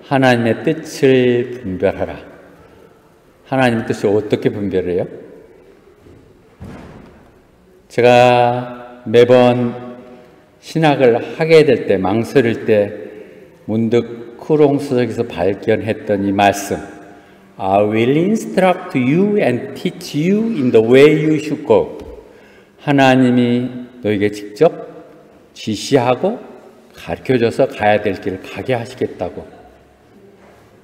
하나님의 뜻을 분별하라. 하나님의 뜻을 어떻게 분별해요? 제가 매번 신학을 하게 될 때, 망설일 때 문득 쿠롱수석에서 발견했던 이 말씀, I will instruct you and teach you in the way you should go. 하나님이 너에게 직접 지시하고 가르쳐줘서 가야 될 길을 가게 하시겠다고.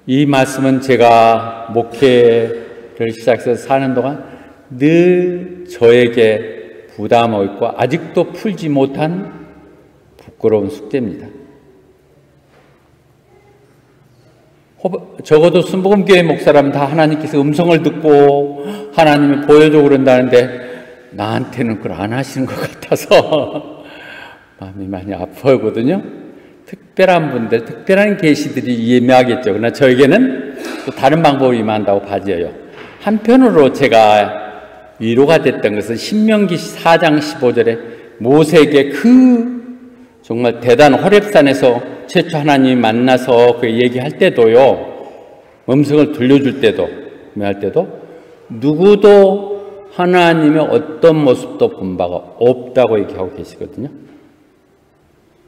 이 말씀은 제가 목회를 시작해서 사는 동안 늘 저에게 부담하고 있고 아직도 풀지 못한 부끄러운 숙제입니다. 적어도 순복음교회 목사라면 다 하나님께서 음성을 듣고 하나님이 보여줘 그런다는데 나한테는 그걸 안 하시는 것 같아서 마음이 많이 아프거든요. 특별한 분들, 특별한 계시들이 임하겠죠. 그러나 저에게는 또 다른 방법이 임한다고 봐져요. 한편으로 제가 위로가 됐던 것은 신명기 4장 15절에 모세에게 정말 대단한 호렙산에서 최초 하나님이 만나서 그 얘기할 때도요, 음성을 들려줄 때도, 할 때도 누구도 하나님의 어떤 모습도 본 바가 없다고 얘기하고 계시거든요.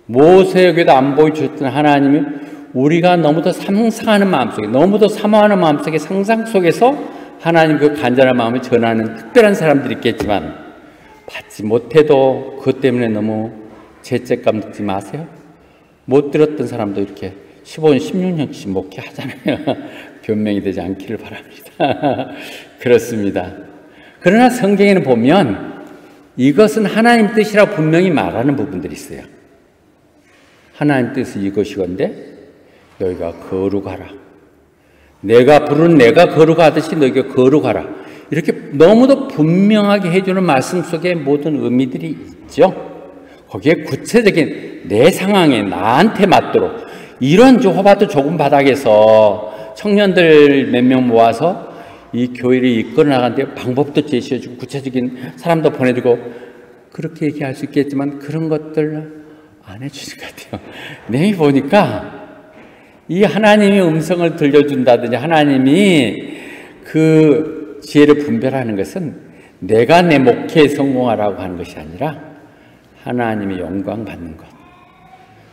모세에게도 안 보여주셨던 하나님이 우리가 너무도 상상하는 마음속에, 너무도 사모하는 마음속에 상상 속에서 하나님 그 간절한 마음을 전하는 특별한 사람들이 있겠지만 받지 못해도 그것 때문에 너무 죄책감 느끼지 마세요. 못 들었던 사람도 이렇게 15년, 16년씩 목회하잖아요. 변명이 되지 않기를 바랍니다. 그렇습니다. 그러나 성경에는 보면 이것은 하나님 뜻이라고 분명히 말하는 부분들이 있어요. 하나님 뜻은 이것이건데 너희가 거룩하라. 내가 부른 내가 거룩하듯이 너희가 거룩하라. 이렇게 너무도 분명하게 해주는 말씀 속에 모든 의미들이 있죠. 거기에 구체적인 내 상황에 나한테 맞도록 이런 호바도 좁은 바닥에서 청년들 몇 명 모아서 이 교회를 이끌어 나가는데 방법도 제시해주고 구체적인 사람도 보내주고 그렇게 얘기할 수 있겠지만 그런 것들 안 해주신 것 같아요. 내가 보니까 이 하나님이 음성을 들려준다든지 하나님이 그 지혜를 분별하는 것은 내가 내 목회에 성공하라고 하는 것이 아니라 하나님의 영광 받는 것.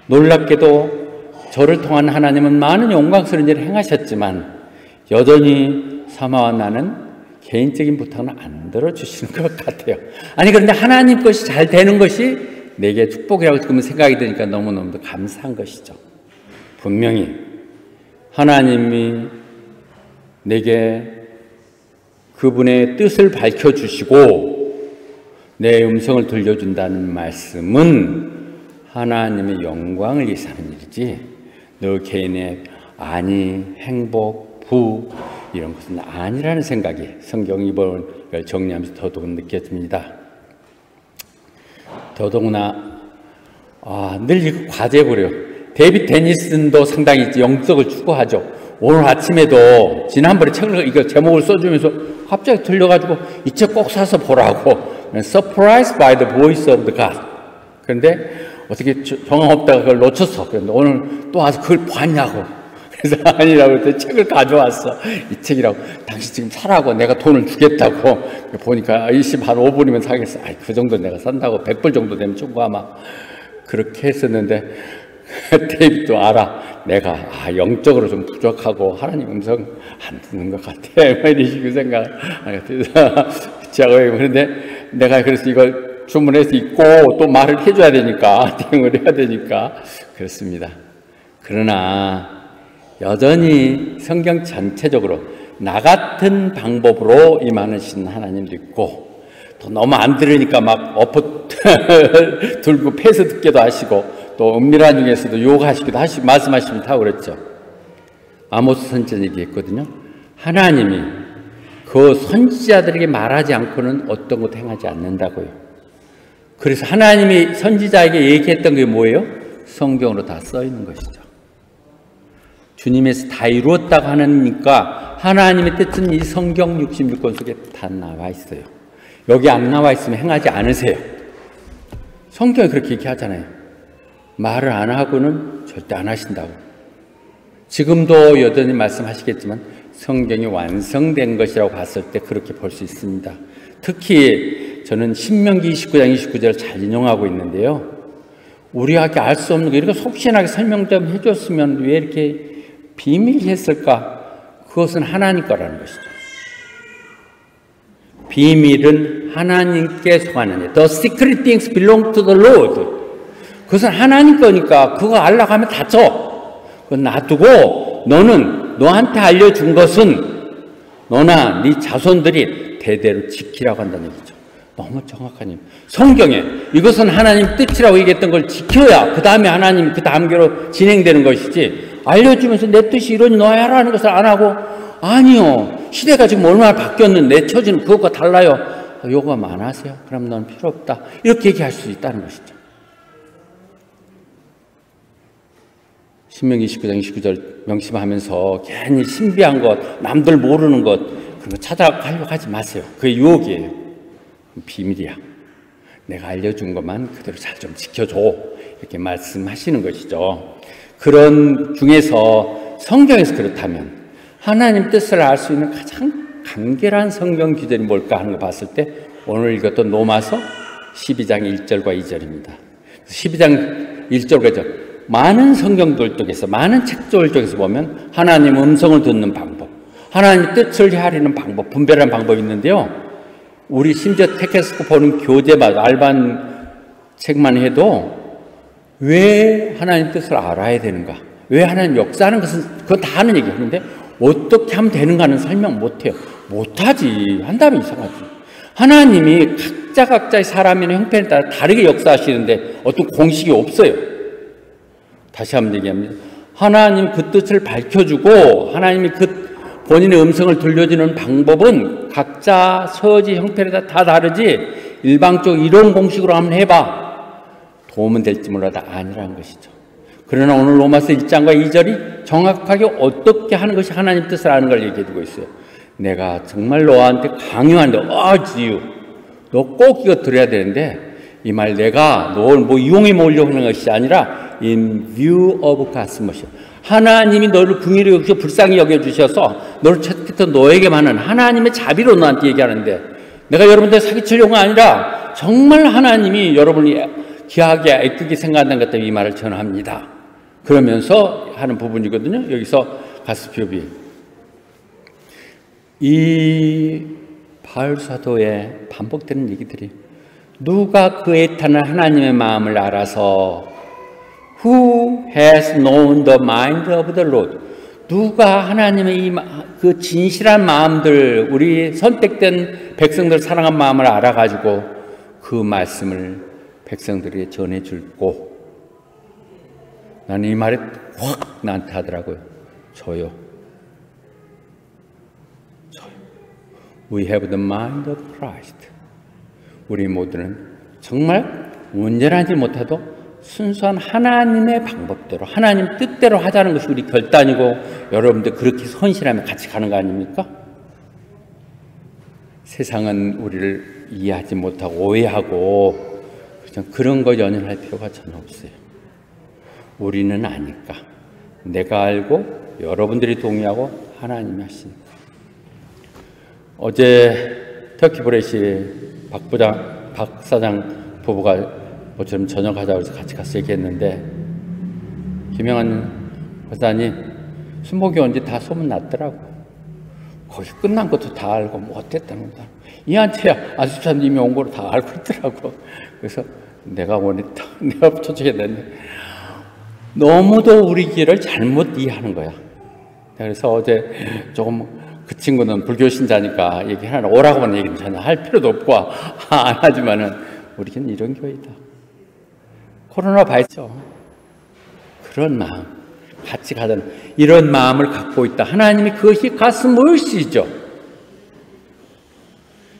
놀랍게도 저를 통한 하나님은 많은 영광스러운 일을 행하셨지만 여전히 사마와 나는 개인적인 부탁은 안 들어주시는 것 같아요. 아니 그런데 하나님 것이 잘 되는 것이 내게 축복이라고 지금 생각이 드니까 너무너무 감사한 것이죠. 분명히 하나님이 내게 그분의 뜻을 밝혀주시고 내 음성을 들려준다는 말씀은 하나님의 영광을 위해서 하는 일이지 너 개인의 안위, 행복, 부 이런 것은 아니라는 생각이 성경 이번을 정리하면서 더더욱 느꼈습니다. 더더구나 늘 이거 과제고요. 데이빗 데니슨도 상당히 영적을 추구하죠. 오늘 아침에도 지난번에 책을 이거 제목을 써주면서 갑자기 들려가지고 이 책 꼭 사서 보라고. Surprised by the voice of the God. 그런데 어떻게 정황 없다가 그걸 놓쳤어. 그런데 오늘 또 와서 그걸 봤냐고. 그래서 아니라고 그랬더니 책을 가져왔어. 이 책이라고. 당신 지금 사라고 내가 돈을 주겠다고. 보니까 25분이면 사겠어. 그 정도 내가 산다고. 100불 정도 되면 주고 아마 그렇게 했었는데 데이빗도 알아. 내가 영적으로 좀 부족하고 하나님 음성 안 듣는 것 같아. 이런 식으로 생각. 그런데 내가 그래서 이걸 주문해서 읽고 또 말을 해줘야 되니까 대응을 해야 되니까 그렇습니다. 그러나 여전히 성경 전체적으로 나 같은 방법으로 임하신 하나님도 있고 또 너무 안 들으니까 막 엎어 들고 패서 듣기도 하시고 또 은밀한 중에서도 요구하시기도 하시고 말씀하시기도 하고 그랬죠. 아모스 선지자는 얘기했거든요. 하나님이 그 선지자들에게 말하지 않고는 어떤 것도 행하지 않는다고요. 그래서 하나님이 선지자에게 얘기했던 게 뭐예요? 성경으로 다 써 있는 것이죠. 주님에서 다 이루었다고 하니까 하나님의 뜻은 이 성경 66권 속에 다 나와 있어요. 여기 안 나와 있으면 행하지 않으세요. 성경이 그렇게 얘기하잖아요. 말을 안 하고는 절대 안 하신다고. 지금도 여전히 말씀하시겠지만 성경이 완성된 것이라고 봤을 때 그렇게 볼 수 있습니다. 특히 저는 신명기 29장 29절을 잘 인용하고 있는데요. 우리가 알 수 없는 거 이렇게 속신하게 설명 좀 해줬으면 왜 이렇게 비밀히 했을까? 그것은 하나님 거라는 것이죠. 비밀은 하나님께 속하는 일. The secret things belong to the Lord. 그것은 하나님 거니까 그거 알려고 하면 다쳐. 그건 놔두고 너는 너한테 알려준 것은 너나 네 자손들이 대대로 지키라고 한다는 얘기죠. 너무 정확한 얘기. 성경에 이것은 하나님 뜻이라고 얘기했던 걸 지켜야 그 다음에 하나님 그 다음 교로 진행되는 것이지, 알려주면서 내 뜻이 이러니 너 해라는 것을 안 하고, 아니요, 시대가 지금 얼마나 바뀌었는데 처지는 그것과 달라요. 요거만 안 하세요. 그럼 넌 필요 없다. 이렇게 얘기할 수 있다는 것이죠. 신명기 29장 29절 명심하면서 괜히 신비한 것, 남들 모르는 것 그런 거 찾아가려고 하지 마세요. 그게 유혹이에요. 비밀이야. 내가 알려준 것만 그대로 잘 좀 지켜줘. 이렇게 말씀하시는 것이죠. 그런 중에서 성경에서 그렇다면 하나님 뜻을 알 수 있는 가장 간결한 성경 규절이 뭘까 하는 거 봤을 때 오늘 읽었던 로마서 12장 1절과 2절입니다. 12장 1절까지 많은 성경들 쪽에서, 많은 책들 쪽에서 보면 하나님 음성을 듣는 방법, 하나님 뜻을 헤아리는 방법, 분별하는 방법이 있는데요. 우리 심지어 택해서 보는 교재마다 알반 책만 해도 왜 하나님 뜻을 알아야 되는가, 왜 하나님 역사하는 것은 그건 다 하는 얘기 하는데 어떻게 하면 되는가는 설명 못해요. 못하지. 한다면 이상하지. 하나님이 각자의 사람이나 형편에 따라 다르게 역사하시는데 어떤 공식이 없어요. 다시 한번 얘기합니다. 하나님 그 뜻을 밝혀주고 하나님이 그 본인의 음성을 들려주는 방법은 각자 처지 형편에 따라 다 다르지, 일방적 이론 공식으로 한번 해봐 도움은 될지 몰라도 아니라는 것이죠. 그러나 오늘 로마서 1장과 2절이 정확하게 어떻게 하는 것이 하나님 뜻을 아는 걸 얘기해주고 있어요. 내가 정말 너한테 강요하는데 지유 너 꼭 이거 들어야 되는데, 이 말 내가 널 뭐 이용해 먹으려고 하는 것이 아니라 in view of God's mercy. 하나님이 너를 긍휼히 여기서 불쌍히 여겨주셔서 너를 찾겠던 너에게만은 하나님의 자비로 너한테 얘기하는데, 내가 여러분들 사기치려고 아니라 정말 하나님이 여러분이 귀하게 애쓰게 생각한다는 것 때문에 이 말을 전합니다. 그러면서 하는 부분이거든요. 여기서 가스표비, 이 바울 사도의 반복되는 얘기들이, 누가 그 애타는 하나님의 마음을 알아서, Who has known the mind of the Lord? 누가 하나님의 그 진실한 마음들, 우리 선택된 백성들 사랑한 마음을 알아가지고 그 말씀을 백성들에게 전해줄고, 나는 이 말이 확 나한테 하더라고요. 저요. We have the mind of Christ. 우리 모두는 정말 온전하지 못해도 순수한 하나님의 방법대로, 하나님 뜻대로 하자는 것이 우리 결단이고, 여러분들 그렇게 헌신하며 같이 가는 거 아닙니까? 세상은 우리를 이해하지 못하고 오해하고 그런 거 연연할 필요가 전혀 없어요. 우리는 아니까, 내가 알고 여러분들이 동의하고 하나님이 하시니까. 어제 터키 브레시 박 사장 부부가 모처럼 저녁하자고 해서 같이 가서 얘기했는데, 김영환 박사님 순복이 언제 다 소문났더라고. 거기 끝난 것도 다 알고 뭐 어땠다는 거다. 이한채야 아주사님이 온 거로 다 알고 있더라고. 그래서 내가 원했다. 내가 초청했는데 너무도 우리 길을 잘못 이해하는 거야. 그래서 어제 조금 그 친구는 불교 신자니까 얘기하나 오라고는 얘기는 전혀 할 필요도 없고 안 하지만은 우리는 이런 교회다. 코로나 봐야죠. 그런 마음, 같이 가자는 이런 마음을 갖고 있다. 하나님이 그것이 가슴 물시죠.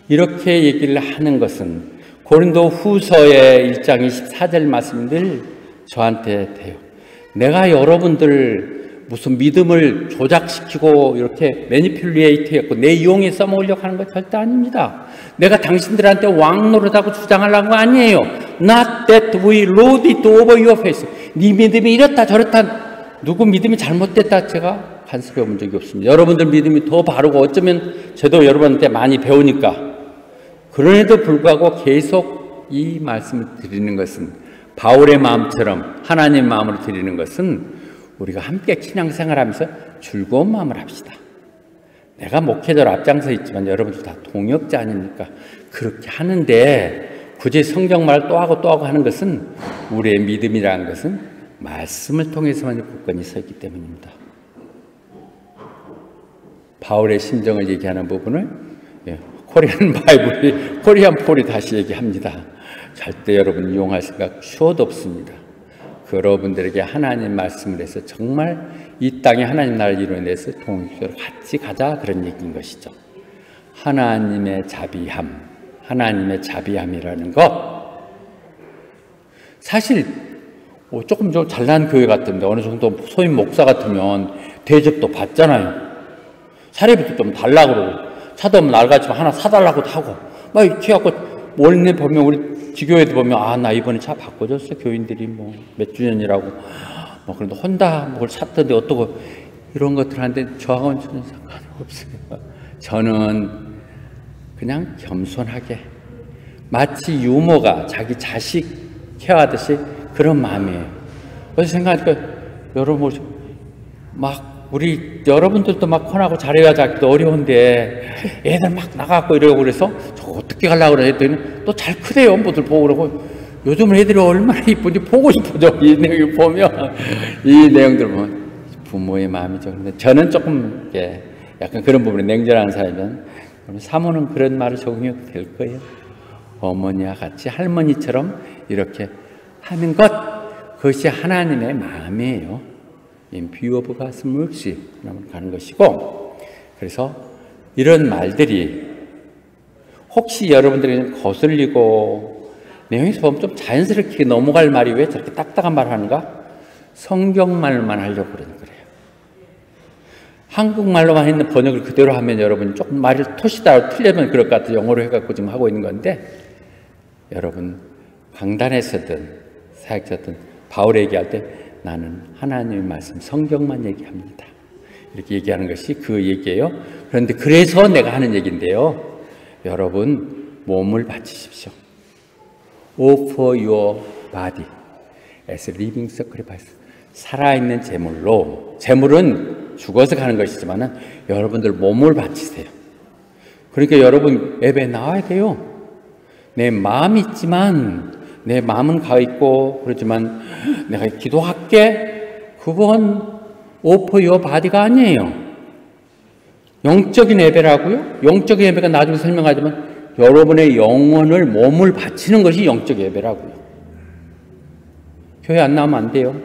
이렇게 얘기를 하는 것은 고린도 후서의 1장 24절 말씀이 늘 저한테 돼요. 내가 여러분들 무슨 믿음을 조작시키고 이렇게 매니퓰레이트 했고 내 이용해 써먹으려고 하는 거 절대 아닙니다. 내가 당신들한테 왕노릇하고 주장하려는 거 아니에요. Not that we lord it over your face. 네 믿음이 이렇다 저렇다 누구 믿음이 잘못됐다 제가 간섭해 본 적이 없습니다. 여러분들 믿음이 더 바르고 어쩌면 저도 여러분한테 많이 배우니까 그럼에도 불구하고 계속 이 말씀을 드리는 것은 바울의 마음처럼 하나님의 마음으로 드리는 것은 우리가 함께 신앙생활하면서 즐거운 마음을 합시다. 내가 목회자로 앞장서 있지만 여러분들 다 동역자 아닙니까? 그렇게 하는데 굳이 성경말을 또 하고 또 하고 하는 것은 우리의 믿음이라는 것은 말씀을 통해서만 굳건히 서 있기 때문입니다. 바울의 심정을 얘기하는 부분을 코리안 바이블이 코리안 폴이 다시 얘기합니다. 절대 여러분 이용할 생각 추워도 없습니다. 여러분들에게 하나님 말씀을 해서 정말 이 땅에 하나님 나라를 이루어내서 동역자로 같이 가자 그런 얘기인 것이죠. 하나님의 자비함이라는 것 사실 조금 좀 잘난 교회 같은데 어느 정도 소임 목사 같으면 대접도 받잖아요. 사례비도 좀 달라고 그러고 차도 없으면 날같이면 하나 사달라고도 하고 막 이렇게 해갖고 원래 보면 우리 지교회도 보면 나 이번에 차 바꿔줬어 교인들이 몇 주년이라고 그런데 혼다 뭘 샀던데 어떠고 이런 것들 하는데 저하고는 전혀 상관없어요. 저는 그냥 겸손하게 마치 유모가 자기 자식 케어하듯이 그런 마음이에요. 그래서 생각하니까 여러분 우리 여러분들도 막 혼하고 잘해야 자기도 어려운데 애들 막 나가고 이러고 그래서 저 어떻게 가려고 그랬더니 또 잘 크대요. 뭐들 보고 그러고 요즘 애들이 얼마나 이쁜지 보고 싶어져. 이 내용 보면 이 내용들 보면 부모의 마음이죠. 근데 저는 조금 약간 그런 부분에 냉정한 사람이면 사모는 그런 말을 적용해도 될 거예요. 어머니와 같이 할머니처럼 이렇게 하는 그것이 하나님의 마음이에요. 비유어브 가슴 없이 가는 것이고 그래서 이런 말들이 혹시 여러분들이 거슬리고 내용에서 보면 좀 자연스럽게 넘어갈 말이 왜 저렇게 딱딱한 말을 하는가? 성경말만 하려고 그러는 거예요. 한국말로만 있는 번역을 그대로 하면 여러분이 조금 말이 토시다 틀리면 그럴 것 같아요. 영어로 해갖고 지금 하고 있는 건데 여러분 강단에서든 사역자든 바울 얘기할 때 나는 하나님의 말씀 성경만 얘기합니다. 이렇게 얘기하는 것이 그 얘기예요. 그런데 그래서 내가 하는 얘기인데요. 여러분 몸을 바치십시오. Offer your body as a living sacrifice. 살아있는 제물로 재물은 죽어서 가는 것이지만 여러분들 몸을 바치세요. 그러니까 여러분 예배 나와야 돼요. 내 마음이 있지만 내 마음은 가 있고 그렇지만 내가 기도할게 그건 오퍼 유어 바디가 아니에요. 영적인 예배라고요? 영적인 예배가 나중에 설명하지만 여러분의 영혼을 몸을 바치는 것이 영적 예배라고요. 교회 안 나오면 안 돼요.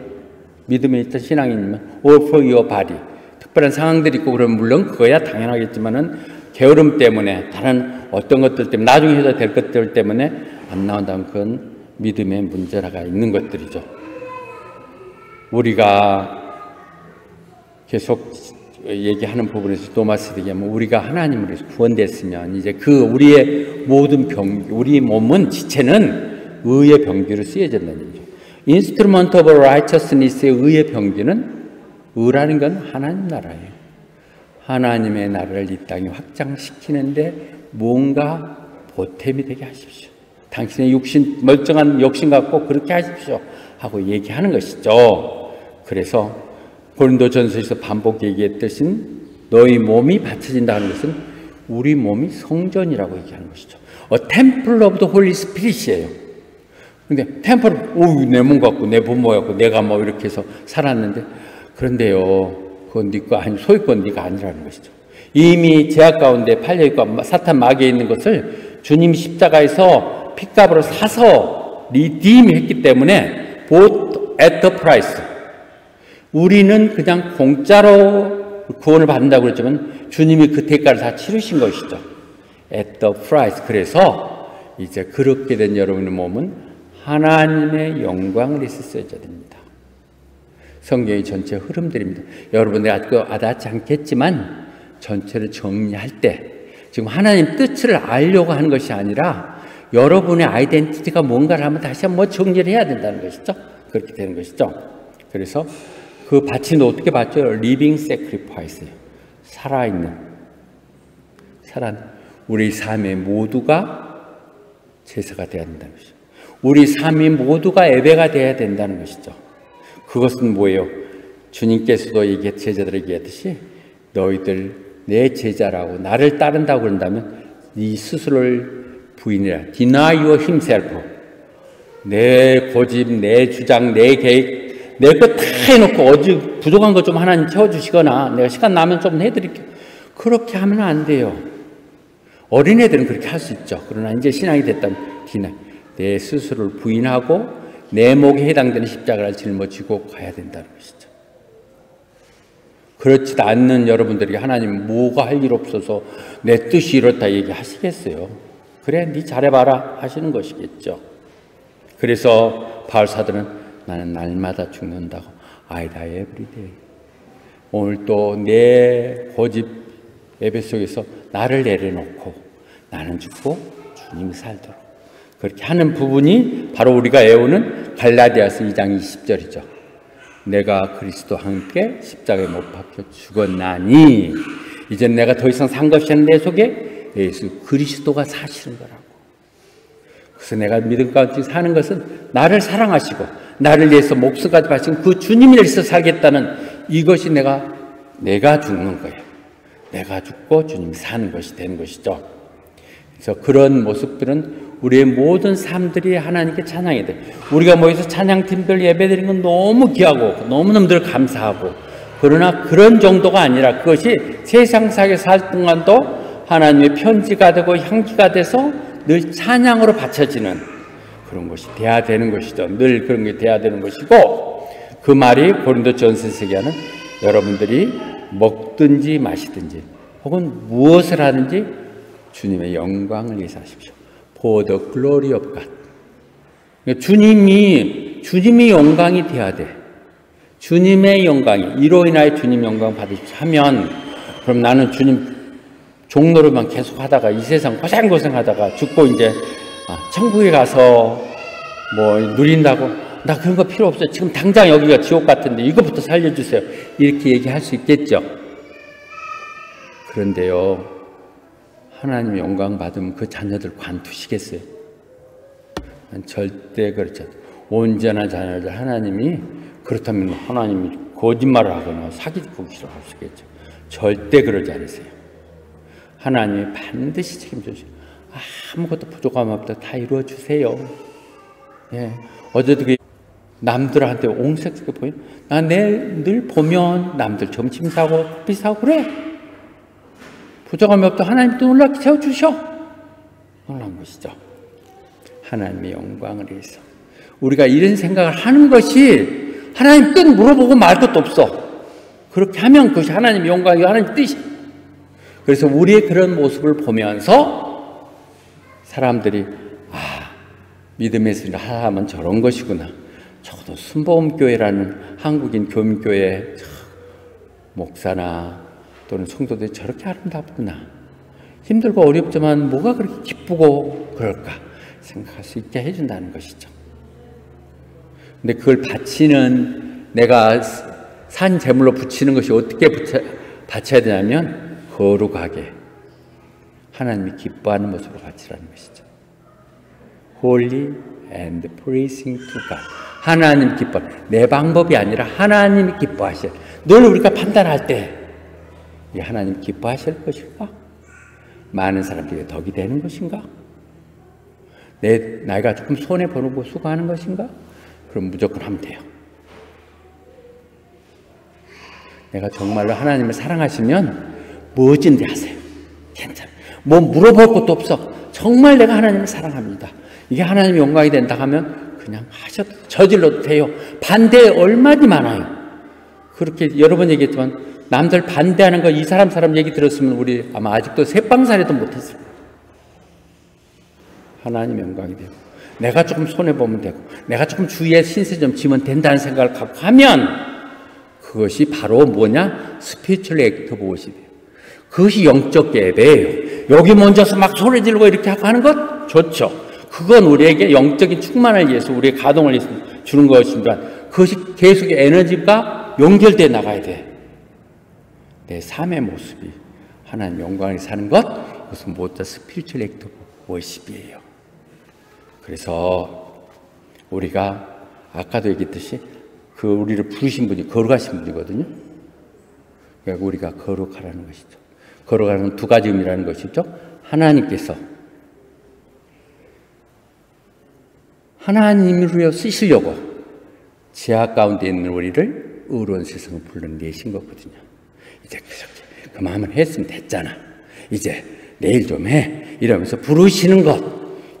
믿음에 있던 신앙인이면 오퍼 유어 바디 특별한 상황들이 있고 그러면 물론 그거야 당연하겠지만은 게으름 때문에 다른 어떤 것들 때문에 나중에 해도 될 것들 때문에 안 나온다면 그건 믿음의 문제가 있는 것들이죠. 우리가 계속 얘기하는 부분에서 또마스 얘기하면 우리가 하나님으로 구원됐으면 이제 우리의 모든 우리 몸은 지체는 의의 병기로 쓰여진다는 얘기죠. Instrument of righteousness의 의의 병기는 의라는 건 하나님 나라예요. 하나님의 나라를 이 땅에 확장시키는데 뭔가 보탬이 되게 하십시오. 당신의 멀쩡한 욕심 갖고 그렇게 하십시오 하고 얘기하는 것이죠. 그래서 고린도전서에서 반복 얘기했듯이 너희 몸이 바쳐진다는 것은 우리 몸이 성전이라고 얘기하는 것이죠. Temple of the Holy Spirit이에요. 근데 템플, 내 몸 갖고 내 부모 갖고 내가 이렇게 해서 살았는데 그런데요 그건 네 거 아니 소유권 네가 아니라는 것이죠. 이미 제약 가운데 팔려있고 사탄 마귀에 있는 것을 주님 십자가에서 핏값으로 사서 리딤했기 때문에 both at the price. 우리는 그냥 공짜로 구원을 받는다고 그랬지만 주님이 그 대가를 다 치르신 것이죠. at the price. 그래서 이제 그렇게 된 여러분의 몸은 하나님의 영광을 위해서 쓰여져야 됩니다. 성경의 전체 흐름들입니다. 여러분들이 아직 와닿지 않겠지만 전체를 정리할 때 지금 하나님 뜻을 알려고 하는 것이 아니라 여러분의 아이덴티티가 뭔가를 하면 다시 한번 정리를 해야 된다는 것이죠. 그렇게 되는 것이죠. 그래서 그 바치는 어떻게 받죠? 리빙 세크리파이스예요. 살아있는 우리 삶의 모두가 제사가 되어야 된다는 것이죠. 우리 삶이 모두가 예배가 되어야 된다는 것이죠. 그것은 뭐예요? 주님께서도 제자들에게 얘기했듯이 너희들 내 제자라고 나를 따른다고 그런다면 네 스스로를 부인해라. Deny your himself. 내 고집, 내 주장, 내 계획, 내 것 다 해놓고 어디 부족한 것 좀 하나님 채워주시거나 내가 시간 나면 좀 해드릴게요. 그렇게 하면 안 돼요. 어린애들은 그렇게 할 수 있죠. 그러나 이제 신앙이 됐다면 Deny. 내 스스로를 부인하고 내 목에 해당되는 십자가를 짊어지고 가야 된다는 것이죠. 그렇지도 않는 여러분들에게 하나님 뭐가 할 일 없어서 내 뜻이 이렇다 얘기하시겠어요? 그래 네 잘해봐라 하시는 것이겠죠. 그래서 바울 사도는 나는 날마다 죽는다고 I die every day. 오늘 또 내 고집 예배 속에서 나를 내려놓고 나는 죽고 주님이 살도록 그렇게 하는 부분이 바로 우리가 외우는 갈라디아서 2장 20절이죠. 내가 그리스도와 함께 십자가에 못 박혀 죽었나니 이젠 내가 더 이상 산 것이 아닌 내 속에 예수 그리스도가 사시는 거라고. 그래서 내가 믿음 가운데 사는 것은 나를 사랑하시고 나를 위해서 목숨까지 바친 그 주님을 위해서 살겠다는 이것이 내가 죽는 거예요. 내가 죽고 주님이 사는 것이 되는 것이죠. 그래서 그런 모습들은 우리의 모든 삶들이 하나님께 찬양이 돼. 우리가 모여서 찬양팀들 예배드리는 건 너무 귀하고 너무너무 늘 감사하고 그러나 그런 정도가 아니라 그것이 세상사에 살 동안도 하나님의 편지가 되고 향기가 돼서 늘 찬양으로 바쳐지는 그런 것이 돼야 되는 것이죠. 늘 그런 게 돼야 되는 것이고 그 말이 고린도전서에서 얘기하는 여러분들이 먹든지 마시든지 혹은 무엇을 하든지 주님의 영광을 위해서 하십시오. For the glory of God. 주님이 영광이 돼야 돼. 주님의 영광이 이로 인하여 주님 영광 받으십시오 하면 그럼 나는 주님 종로로만 계속 하다가 이 세상 고생 하다가 죽고 이제 천국에 가서 뭐 누린다고 나 그런 거 필요 없어요. 지금 당장 여기가 지옥 같은데 이것부터 살려주세요. 이렇게 얘기할 수 있겠죠. 그런데요. 하나님 영광 받으면 그 자녀들 관두시겠어요? 절대 그렇지 않아요. 온전한 자녀들 하나님이 그렇다면 하나님이 거짓말을 하거나 사기꾼을 하시겠죠. 절대 그러지 않으세요. 하나님이 반드시 책임져주세요. 아무것도 부족함 없다 다 이루어주세요. 예. 어제도 남들한테 옹색스럽게 보여. 나 늘 보면 남들 점심 사고 커피 사고 그래. 부족함이 없다 하나님 또 놀랍게 채워주셔. 놀란 것이죠. 하나님의 영광을 위해서 우리가 이런 생각을 하는 것이 하나님 뜻 물어보고 말 것도 없어. 그렇게 하면 그것이 하나님의 영광이고 하나님의 뜻이. 그래서 우리의 그런 모습을 보면서 사람들이 믿음에서 하면 저런 것이구나. 적어도 순복음교회라는 한국인 교민교회 목사나 또는 성도들이 저렇게 아름답구나. 힘들고 어렵지만 뭐가 그렇게 기쁘고 그럴까 생각할 수 있게 해준다는 것이죠. 근데 그걸 바치는 내가 산 제물로 붙이는 것이 어떻게 바쳐야 되냐면 거룩하게 하나님이 기뻐하는 모습으로 바치라는 것이죠. Holy and pleasing to God. 하나님 기뻐. 내 방법이 아니라 하나님이 기뻐하실. 늘 우리가 판단할 때 이 하나님 기뻐하실 것인가? 많은 사람들이 덕이 되는 것인가? 나이가 조금 손해보고 수고하는 것인가? 그럼 무조건 하면 돼요. 내가 정말로 하나님을 사랑하시면 뭐든지 하세요. 괜찮아요. 뭐 물어볼 것도 없어. 정말 내가 하나님을 사랑합니다. 이게 하나님의 영광이 된다 하면 그냥 하셔도 저질러도 돼요. 반대 얼마나 많아요. 그렇게 여러 번 얘기했지만 남들 반대하는 거 이 사람 얘기 들었으면 우리 아마 아직도 새빵살이도 못했을 거예요. 하나님의 영광이 되고 내가 조금 손해보면 되고 내가 조금 주위에 신세 좀 지면 된다는 생각을 갖고 하면 그것이 바로 뭐냐? 스피리추얼 액티브 옷이 돼요. 그것이 영적 예배예요. 여기 먼저서 막 소리 지르고 이렇게 하는 것 좋죠. 그건 우리에게 영적인 충만을 위해서 우리의 가동을 위해서 주는 것이지만 그것이 계속 에너지가 우리가 연결돼 나가야 돼. 내 삶의 모습이 하나님 영광을 사는 것, 이것은 모두 스피리추얼 액트 워십이에요. 그래서 우리가 아까도 얘기했듯이 그 우리를 부르신 분이 거룩하신 분이거든요. 그러니까 우리가 거룩하라는 것이죠. 거룩하는 두 가지 의미라는 것이죠. 하나님께서 하나님으로 쓰시려고 죄악 가운데 있는 우리를 의로운 세상을 불러내신 거거든요. 이제 그 마음을 했으면 됐잖아. 이제 내일 좀 해. 이러면서 부르시는 것,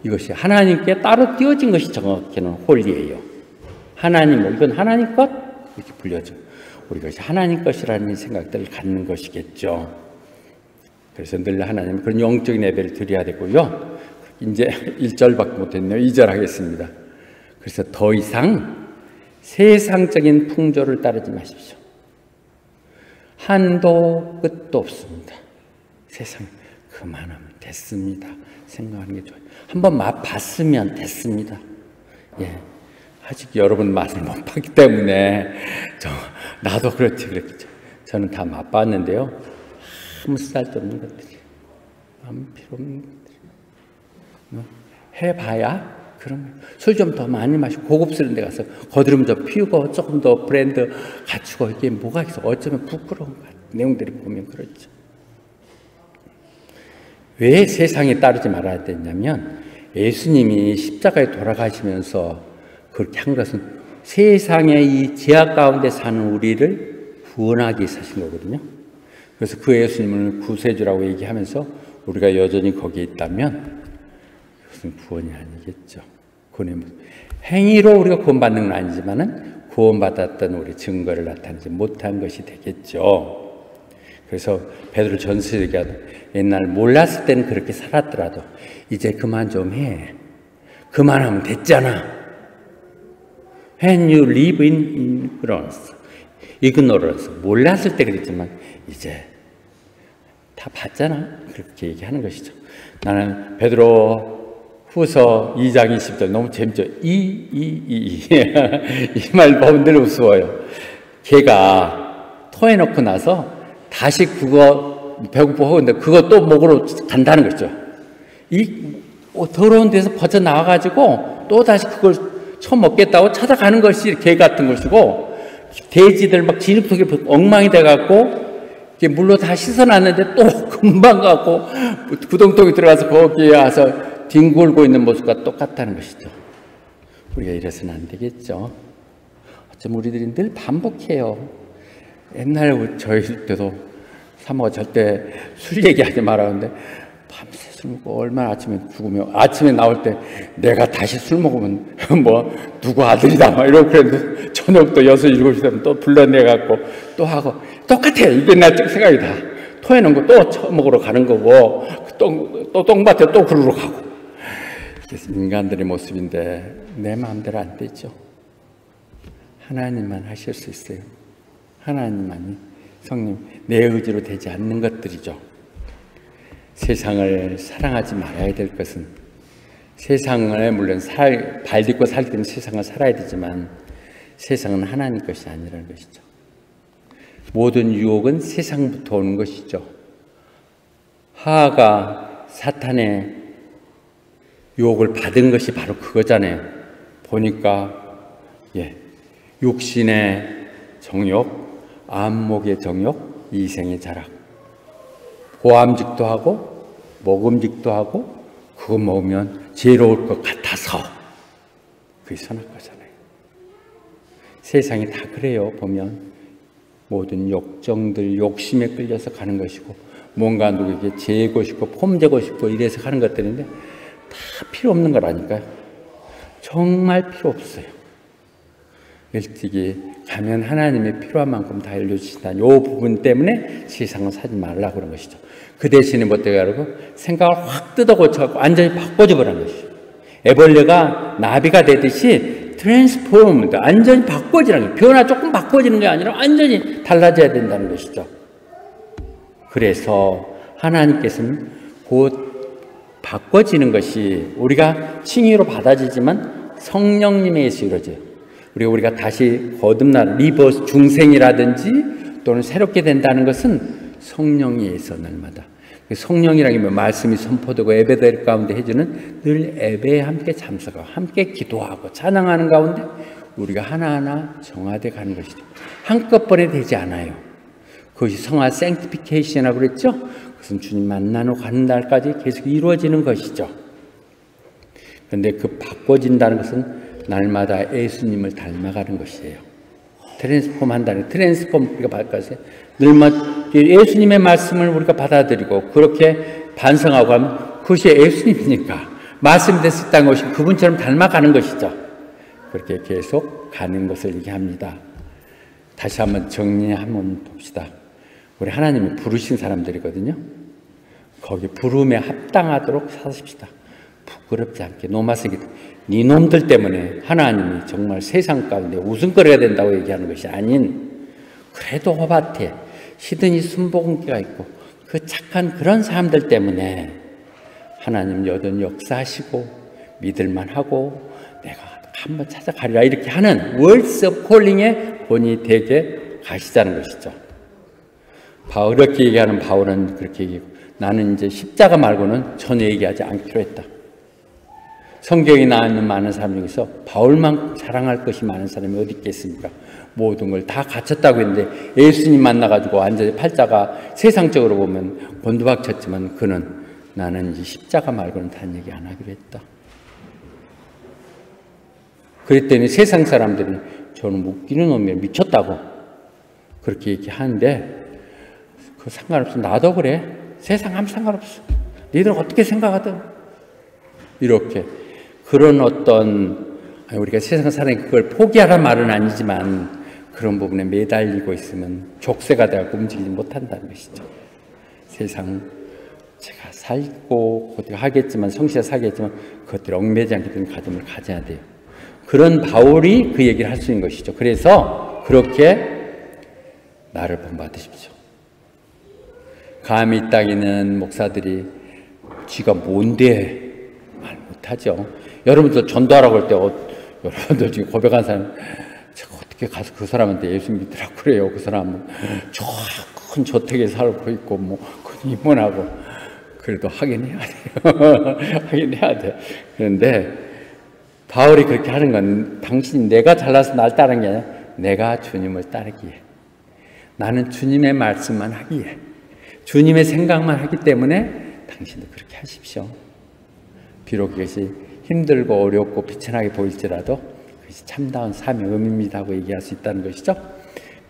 이것이 하나님께 따로 띄어진 것이 정확히는 홀리예요. 하나님, 이건 하나님 것? 이렇게 불려져. 우리가 하나님 것이라는 생각들을 갖는 것이겠죠. 그래서 늘 하나님 그런 영적인 예배를 드려야 되고요. 이제 1절밖에 못했네요. 2절 하겠습니다. 그래서 더 이상 세상적인 풍조를 따르지 마십시오. 한도 끝도 없습니다. 세상 그만하면 됐습니다. 생각하는 게 좋아요. 한번 맛봤으면 됐습니다. 예, 아직 여러분 맛을 못 봤기 때문에 나도 그렇겠죠. 저는 다 맛봤는데요. 아무 쓸데없는 것들이, 아무 필요 없는 것들이. 해봐야 그런 술 좀 더 많이 마시고 고급스러운 데 가서 거드름 더 피우고 조금 더 브랜드 갖추고 이게 뭐가 있어. 어쩌면 부끄러운 것 같아요. 내용들이 보면 그렇죠. 왜 세상에 따르지 말아야 되냐면 예수님이 십자가에 돌아가시면서 그렇게 한 것은 세상의 이 죄악 가운데 사는 우리를 구원하기 위해서 하신 거거든요. 그래서 그 예수님을 구세주라고 얘기하면서 우리가 여전히 거기에 있다면 그것은 구원이 아니겠죠. 구원의 행위로 우리가 구원받는 건 아니지만은 구원받았던 우리 증거를 나타내지 못한 것이 되겠죠. 그래서 베드로 전서에 얘기하던 옛날 몰랐을 때는 그렇게 살았더라도 이제 그만 좀 해. 그만하면 됐잖아. When you live in ignorance, 몰랐을 때 그랬지만 이제 다 봤잖아. 그렇게 얘기하는 것이죠. 나는 베드로 후서 2장 20절 너무 재밌죠. 이 말 보면 늘 우스워요. 걔가 토해놓고 나서 다시 그거 배고프고 하는데 그거 또 먹으러 간다는 거죠. 이 더러운 데서 벗어나와가지고 또 다시 그걸 처먹겠다고 찾아가는 것이 개 같은 것이고, 돼지들 막 진흙속에 엉망이 돼갖고 물로 다 씻어놨는데 또 금방 가고 구덩텅이 들어가서 거기에 와서 뒹굴고 있는 모습과 똑같다는 것이죠. 우리가 이래서는 안 되겠죠. 어쩜 우리들이 늘 반복해요. 옛날 저희 때도 사모가 절대 술 얘기하지 말았는데 밤새 술 먹고 얼마나 아침에 죽으면 아침에 나올 때 내가 다시 술 먹으면 뭐 누구 아들이다 막 이러고 그랬는데 저녁도 6, 7시 되면 또 불러내갖고 또 하고 똑같아. 이게 나 생각이 다. 토해놓은 거 또 처먹으러 가는 거고 또 똥밭에 또 그러러 가고. 이게 인간들의 모습인데 내 마음대로 안 되죠. 하나님만 하실 수 있어요. 하나님만이 성령 내 의지로 되지 않는 것들이죠. 세상을 사랑하지 말아야 될 것은 세상을 물론 발 딛고 살기 때문에 세상을 살아야 되지만 세상은 하나님 것이 아니라는 것이죠. 모든 유혹은 세상부터 오는 것이죠. 하하가 사탄의 유혹을 받은 것이 바로 그거잖아요. 보니까 육신의 정욕, 안목의 정욕, 이생의 자락, 보암직도 하고 먹음직도 하고 그거 먹으면 지혜로울 것 같아서 그게 선할 거잖아요. 세상이 다 그래요. 보면 모든 욕정들 욕심에 끌려서 가는 것이고 뭔가 누구에게 재고 싶고 폼되고 싶고 이래서 가는 것들인데 다 필요 없는 거라니까요. 정말 필요 없어요. 일찍이 가면 하나님의 필요한 만큼 다 알려주신다. 이 부분 때문에 세상을 사지 말라고 그런 것이죠. 그 대신에 뭐 어떻게 하라고? 생각을 확 뜯어 고쳐갖고 완전히 바꿔줘 보라는 것이죠. 애벌레가 나비가 되듯이 트랜스포먼트, 완전히 바꿔지는 거예요. 변화 조금 바꿔지는 게 아니라 완전히 달라져야 된다는 것이죠. 그래서 하나님께서는 곧 바꿔지는 것이 우리가 칭의로 받아지지만 성령님에 의해서 이루어져요. 우리가 다시 거듭나 리버스 중생이라든지 또는 새롭게 된다는 것은 성령에 의해서 날마다 성령이라는 게 말씀이 선포되고 예배될 가운데 해주는 늘 예배에 함께 참석하고 함께 기도하고 찬양하는 가운데 우리가 하나하나 정화돼 가는 것이죠. 한꺼번에 되지 않아요. 그것이 성화 sanctification이라고 그랬죠. 그것은 주님 만나러 가는 날까지 계속 이루어지는 것이죠. 그런데 그 바꿔진다는 것은 날마다 예수님을 닮아가는 것이에요. 트랜스폼 한다는, 트랜스폼 우리가 바꿔서 예수님의 말씀을 우리가 받아들이고 그렇게 반성하고 하면 그것이 예수님이니까 말씀이 될 수 있다는 것이 그분처럼 닮아가는 것이죠. 그렇게 계속 가는 것을 얘기합니다. 다시 한번 정리 한번 봅시다. 우리 하나님이 부르신 사람들이거든요. 거기 부름에 합당하도록 사십시다. 부끄럽지 않게 노마스기 네 놈들 때문에 하나님이 정말 세상 가운데 웃음거리가 된다고 얘기하는 것이 아닌 그래도 호밭에 시드니 순복음기가 있고 그 착한 그런 사람들 때문에 하나님 여전히 역사하시고 믿을만하고 내가 한번 찾아가리라 이렇게 하는 월스 오브 콜링의 본이 되게 가시자는 것이죠. 이렇게 얘기하는 바울은 그렇게 얘기하고 나는 이제 십자가 말고는 전혀 얘기하지 않기로 했다. 성경에 나와 있는 많은 사람 중에서 바울만 자랑할 것이 많은 사람이 어디 있겠습니까? 모든 걸 다 갖췄다고 했는데 예수님 만나가지고 완전히 팔자가 세상적으로 보면 곤두박쳤지만 그는 나는 이 십자가 말고는 다른 얘기 안 하기로 했다. 그랬더니 세상 사람들이 저는 웃기는 놈이야 미쳤다고 그렇게 얘기하는데 그 상관없어. 나도 그래. 세상 아무 상관없어. 너희들 어떻게 생각하든 이렇게 그런 어떤 우리가 세상 사람이 그걸 포기하란 말은 아니지만 그런 부분에 매달리고 있으면 족쇄가 되고 움직이지 못한다는 것이죠. 세상 제가 살고 하겠지만 성실히 살겠지만 그것들이 얽매지 않게 되는 가정을 가져야 돼요. 그런 바울이 그 얘기를 할 수 있는 것이죠. 그래서 그렇게 나를 본받으십시오. 감히 이 땅에 있는 목사들이 쥐가 뭔데 말 못하죠. 여러분들 전도하라고 할 때 여러분들 지금 고백한 사람 제가 어떻게 가서 그 사람한테 예수 믿으라고 그래요. 그 사람은 저 큰 저택에 살고 있고 뭐 임원하고 그래도 하긴 해야 돼요. 하긴 해야 돼. 그런데 바울이 그렇게 하는 건 당신이 내가 잘나서 날 따르는 게 아니라 내가 주님을 따르기에 나는 주님의 말씀만 하기에 주님의 생각만 하기 때문에 당신도 그렇게 하십시오. 비록 이것이 힘들고 어렵고 비천하게 보일지라도 그것이 참다운 삶의 의미입니다고 얘기할 수 있다는 것이죠.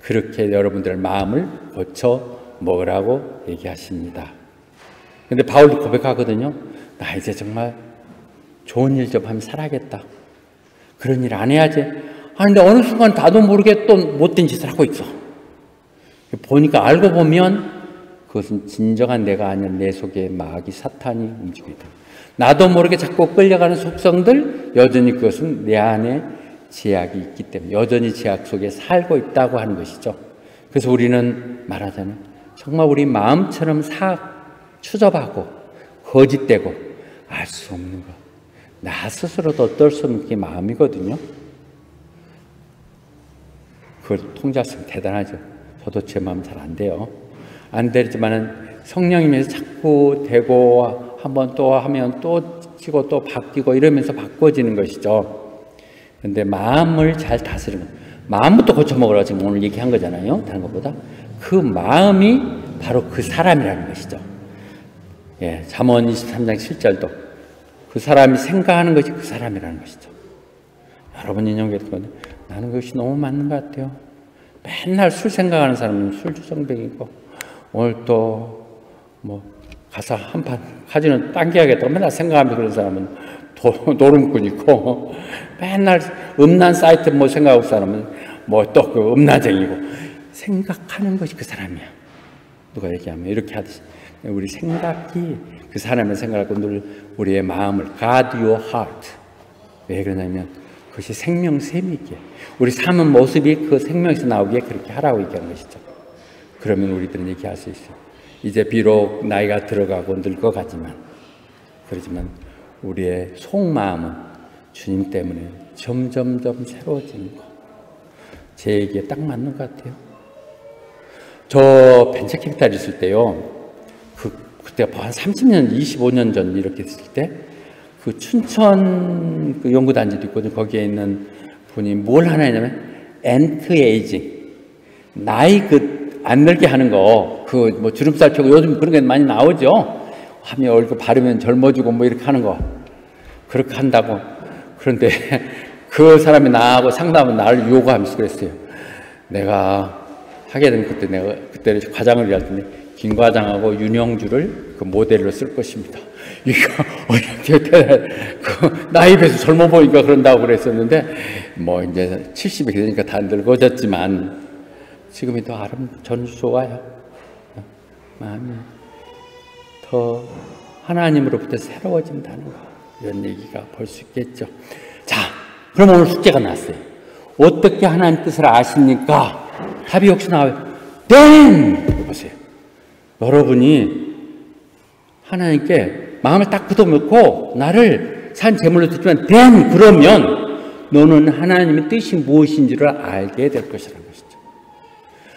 그렇게 여러분들 마음을 고쳐 먹으라고 얘기하십니다. 근데 바울도 고백하거든요. 나 이제 정말 좋은 일 좀 하면 살아야겠다. 그런 일 안 해야지. 근데 어느 순간 나도 모르게 또 못된 짓을 하고 있어. 보니까 알고 보면 그것은 진정한 내가 아닌 내 속에 마귀 사탄이 움직이고 있다. 나도 모르게 자꾸 끌려가는 속성들 여전히 그것은 내 안에 제약이 있기 때문에 여전히 제약 속에 살고 있다고 하는 것이죠. 그래서 우리는 말하자면 정말 우리 마음처럼 추접하고 거짓되고 알 수 없는 것 나 스스로도 어떨 수 없는 게 마음이거든요. 그걸 통제할 수 있으면 대단하죠. 저도 제 마음 잘 안 돼요. 안 되지만은 성령님에서 자꾸 되고 한번 또 하면 또 치고 또 바뀌고 이러면서 바꿔지는 것이죠. 그런데 마음을 잘 다스리는 마음부터 고쳐먹으라고 지금 오늘 얘기한 거잖아요. 다른 것보다 그 마음이 바로 그 사람이라는 것이죠. 예, 잠언 23장 7절도 그 사람이 생각하는 것이 그 사람이라는 것이죠. 여러분 인용했던 나는 그것이 너무 맞는 것 같아요. 맨날 술 생각하는 사람은 술주정뱅이고 오늘 또 뭐 가서 한판 카지노 당겨야겠다고 맨날 생각하면서 그런 사람은 노름꾼이고 맨날 음란 사이트 뭐 생각하고 사람은 뭐 또 그 음란쟁이고 생각하는 것이 그 사람이야. 누가 얘기하면 이렇게 하듯이 우리 생각이 그 사람의 생각하고 늘 우리의 마음을 guard your heart. 왜 그러냐면 그것이 생명샘이기에 우리 삶은 모습이 그 생명에서 나오기에 그렇게 하라고 얘기하는 것이죠. 그러면 우리들은 얘기할 수 있어요. 이제 비록 나이가 들어가고 늙어가지만 그렇지만 우리의 속마음은 주님 때문에 점점점 새로워지는 것. 제 얘기에 딱 맞는 것 같아요. 저 벤처캐피탈 있을 때요, 그때가 한 30년, 25년 전 이렇게 있을 때, 그 춘천 그 연구단지도 있거든요. 거기에 있는 분이 뭘 하나 했냐면, 엔트에이징. 나이 안 늙게 하는 거, 뭐 주름살 펴고 요즘 그런 게 많이 나오죠? 하면 얼굴 바르면 젊어지고 뭐 이렇게 하는 거. 그렇게 한다고. 그런데 그 사람이 나하고 상담은 나를 요구하면서 그랬어요. 내가 하게 되면 그때 과장을 일할 텐데, 김 과장하고 윤영주를 그 모델로 쓸 것입니다. 이거 그 나이 배서 젊어 보니까 그런다고 그랬었는데, 뭐 이제 70이 되니까 다 늙어졌지만 지금이 더 전 좋아요. 마음이 더 하나님으로부터 새로워진다는 거, 이런 얘기가 볼 수 있겠죠. 자, 그럼 오늘 숙제가 나왔어요. 어떻게 하나님 뜻을 아십니까? 답이 역시 나와요. 땡! 보세요. 여러분이 하나님께 마음을 딱 굳어놓고 나를 산 제물로 듣지만 땡! 그러면 너는 하나님의 뜻이 무엇인지를 알게 될 것이라는 것이죠.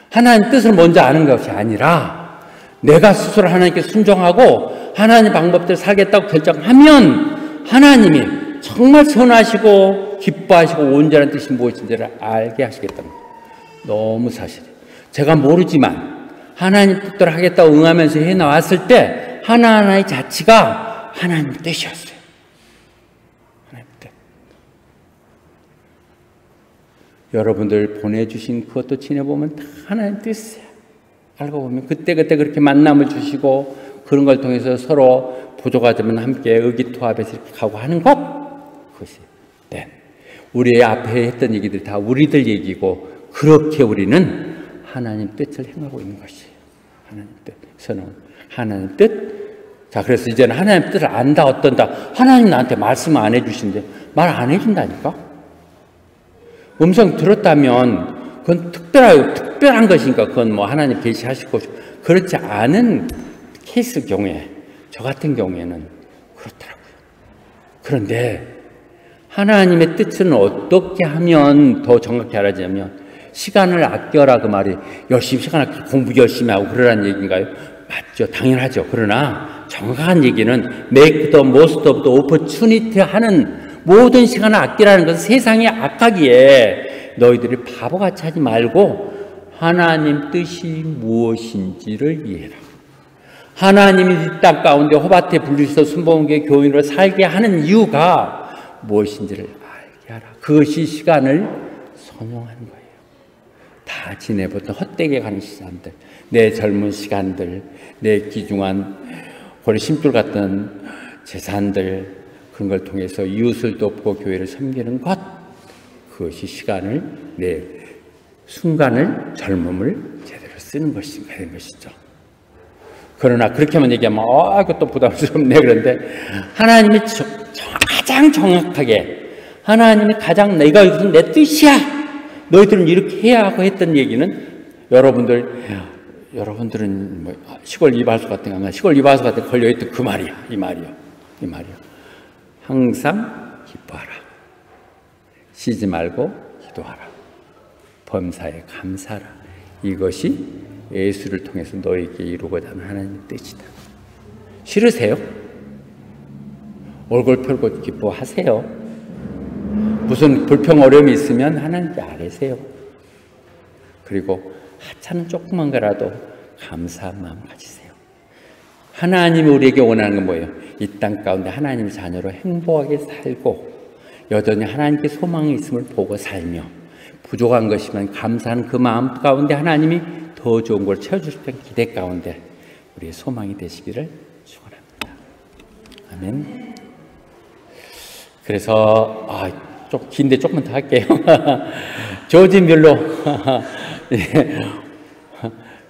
하나님 뜻을 먼저 아는 것이 아니라 내가 스스로 하나님께 순종하고 하나님 방법대로 살겠다고 결정하면 하나님이 정말 선하시고 기뻐하시고 온전한 뜻이 무엇인지를 알게 하시겠다는 거예요. 너무 사실이에요. 제가 모르지만 하나님 뜻대로 하겠다고 응하면서 해나왔을 때 하나하나의 자치가 하나님 뜻이었어요. 하나님 뜻. 여러분들 보내주신 그것도 지내보면 다 하나님 뜻이에요. 알고 보면 그때그때 그렇게 만남을 주시고 그런 걸 통해서 서로 보조가 되면 함께 의기투합해서 이렇게 가고 하는 것, 그것이 네. 우리 앞에 했던 얘기들이 다 우리들 얘기고, 그렇게 우리는 하나님 뜻을 행하고 있는 것이에요. 하나님 뜻, 선언, 하나님 뜻. 자, 그래서 이제는 하나님 뜻을 안다, 어떤다. 하나님 나한테 말씀 안 해주신대. 말 안 해준다니까? 음성 들었다면 그건 특별한 것이니까 그건 뭐 하나님 계시하실 것이고, 그렇지 않은 케이스 경우에, 저 같은 경우에는 그렇더라고요. 그런데 하나님의 뜻은 어떻게 하면 더 정확히 알아지냐면, 시간을 아껴라, 그 말이 열심히 시간 아껴 공부 열심히 하고 그러라는 얘기인가요? 맞죠, 당연하죠. 그러나 정확한 얘기는 make the most of the opportunity 하는 모든 시간을 아끼라는 것은 세상의 악하기에 너희들이 바보같이 하지 말고 하나님 뜻이 무엇인지를 이해해라. 하나님이 이 땅 가운데 호밭에 불리셔서 순복음교회 교인으로 살게 하는 이유가 무엇인지를 알게 하라. 그것이 시간을 선용하는 거예요. 다 지내보던 헛되게 가는 시간들, 내 젊은 시간들, 내 귀중한 고래 심줄 같은 재산들, 그런 걸 통해서 이웃을 돕고 교회를 섬기는 것, 그것이 시간을, 내 순간을, 젊음을 제대로 쓰는 것인가 하는 것이죠. 그러나 그렇게만 얘기하면 이것도 부담스럽네. 그런데 하나님이 가장 정확하게, 하나님이 가장 내가 이것은 내 뜻이야, 너희들은 이렇게 해야 하고 했던 얘기는, 여러분들은 뭐 시골 이발소 같은 거, 시골 이발소 같은 거 걸려있던 그 말이야. 이 말이야. 항상 기뻐하라. 쉬지 말고 기도하라. 범사에 감사하라. 이것이 예수를 통해서 너에게 이루고자 하는 하나님의 뜻이다. 싫으세요? 얼굴 펴고 기뻐하세요. 무슨 불평 어려움이 있으면 하나님께 아뢰세요. 그리고 하찮은 조그만 거라도 감사한 마음 가지세요. 하나님이 우리에게 원하는 건 뭐예요? 이 땅 가운데 하나님의 자녀로 행복하게 살고 여전히 하나님께 소망이 있음을 보고 살며, 부족한 것이면 감사하는 그 마음 가운데 하나님이 더 좋은 걸 채워주실 때 기대 가운데 우리의 소망이 되시기를 축원합니다. 아멘. 그래서 좀 긴데 조금만 더 할게요. 조지 뮬러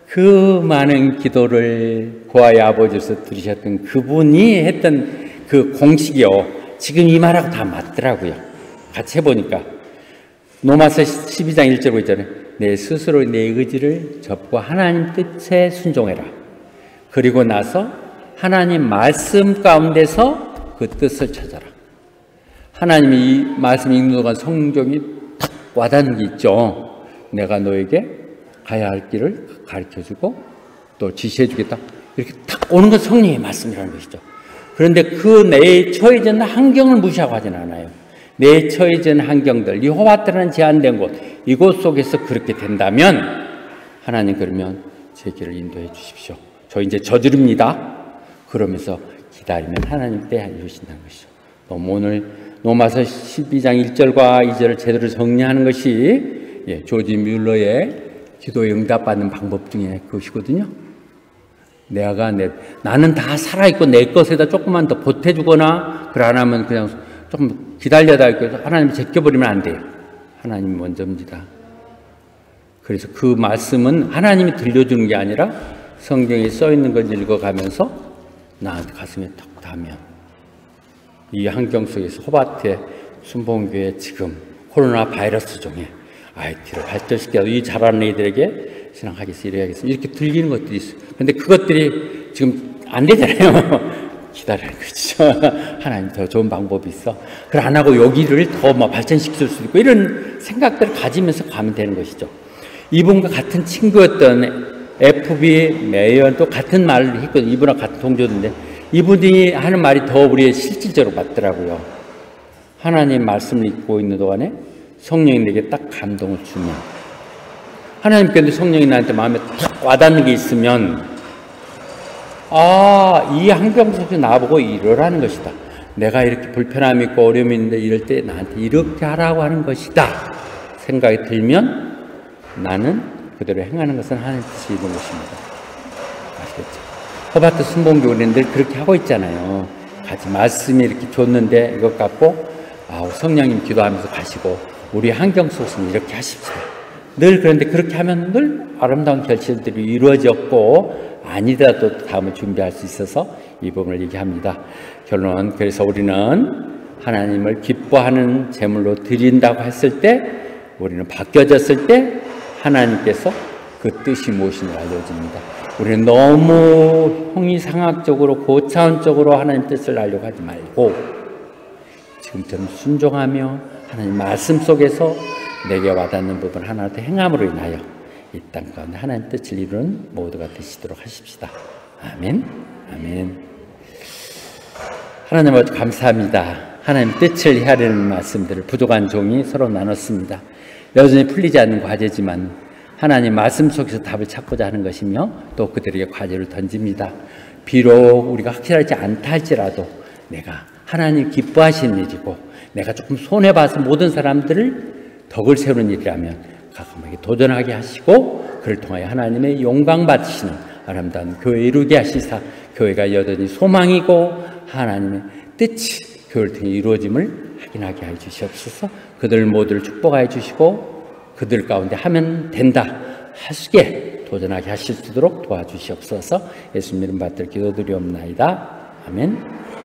그 많은 기도를 고아의 아버지로서 들으셨던 그분이 했던 그 공식이요, 지금 이 말하고 다 맞더라고요. 같이 해보니까 로마서 12장 1절 있잖아요. 내 스스로 내 의지를 접고 하나님 뜻에 순종해라. 그리고 나서 하나님 말씀 가운데서 그 뜻을 찾아라. 하나님이 이 말씀 읽는 동안 성경이 탁 와닿는 게 있죠. 내가 너에게 가야 할 길을 가르쳐주고 또 지시해주겠다. 이렇게 딱 오는 건 성령의 말씀이라는 것이죠. 그런데 그 내에 처해진 환경을 무시하고 하진 않아요. 내에 처해진 환경들, 이 호바트라는 제한된 곳, 이곳 속에서 그렇게 된다면 하나님 그러면 제 길을 인도해 주십시오. 저 이제 저지릅니다. 그러면서 기다리면 하나님 때 이루신다는 것이죠. 오늘 로마서 12장 1절과 2절을 제대로 정리하는 것이 조지 뮬러의 기도에 응답받는 방법 중에 그것이거든요. 나는 다 살아있고 내 것에다 조금만 더 보태주거나 그래 안 하면 그냥 조금 기다려다 하나님이 제껴버리면 안 돼요. 하나님이 먼저입니다. 그래서 그 말씀은 하나님이 들려주는 게 아니라 성경에 써있는 걸 읽어가면서 나한테 가슴에 탁 닿으면 이 환경 속에서 호바트의 순복음교회 지금 코로나 바이러스 중에 IT를 발전시켜서 이 잘하는 애들에게 신앙하겠어 이래야겠어 이렇게 들리는 것들이 있어요. 근데 그것들이 지금 안 되잖아요. 기다리는 거죠. 하나님 더 좋은 방법이 있어. 그래 안 하고 여기를 더 발전시킬 수도 있고 이런 생각들을 가지면서 가면 되는 것이죠. 이분과 같은 친구였던 FB 메이언도 같은 말을 했거든요. 이분하고 같은 동료인데 이분이 하는 말이 더 우리의 실질적으로 맞더라고요. 하나님 말씀을 읽고 있는 동안에 성령이 내게 딱 감동을 주면 하나님께서 성령이 나한테 마음에 딱 와닿는 게 있으면 이 환경 속에서 나보고 이러라는 것이다. 내가 이렇게 불편함이 있고 어려움이 있는데 이럴 때 나한테 이렇게 하라고 하는 것이다. 생각이 들면 나는 그대로 행하는 것은 하나님 뜻이 있는 것입니다. 아시겠죠? 호바트 순복음교회인들 그렇게 하고 있잖아요. 같이 말씀이 이렇게 줬는데 이것 갖고 성령님 기도하면서 가시고 우리 환경 속에서는 이렇게 하십시다. 늘 그런데 그렇게 하면 늘 아름다운 결실들이 이루어졌고 아니더라도 다음을 준비할 수 있어서 이 부분을 얘기합니다. 결론, 그래서 우리는 하나님을 기뻐하는 제물로 드린다고 했을 때 우리는 바뀌어졌을 때 하나님께서 그 뜻이 무엇인지 알려줍니다. 우리는 너무 형이상학적으로 고차원적으로 하나님 뜻을 알려고 하지 말고 지금처럼 순종하며 하나님 말씀 속에서 내게 와닿는 부분 하나 더 행함으로 인하여 이 땅 가운데 하나님 뜻을 이루는 모두가 되시도록 하십시다. 아멘. 아멘. 하나님 아버지 감사합니다. 하나님 뜻을 헤아리는 말씀들을 부족한 종이 서로 나눴습니다. 여전히 풀리지 않는 과제지만 하나님 말씀 속에서 답을 찾고자 하는 것이며 또 그들에게 과제를 던집니다. 비록 우리가 확실하지 않다 할지라도 내가 하나님 기뻐하시는 일이고 내가 조금 손해봐서 모든 사람들을 덕을 세우는 일이라면 가끔하게 도전하게 하시고 그를 통하여 하나님의 영광 받으시는 아름다운 교회 이루게 하시사 교회가 여전히 소망이고 하나님의 뜻이 교회를 통해 이루어짐을 확인하게 해 주시옵소서. 그들 모두를 축복하여 주시고 그들 가운데 하면 된다 하시게 도전하게 하실 수 있도록 도와주시옵소서. 예수님 이름 받들 기도드리옵나이다. 아멘.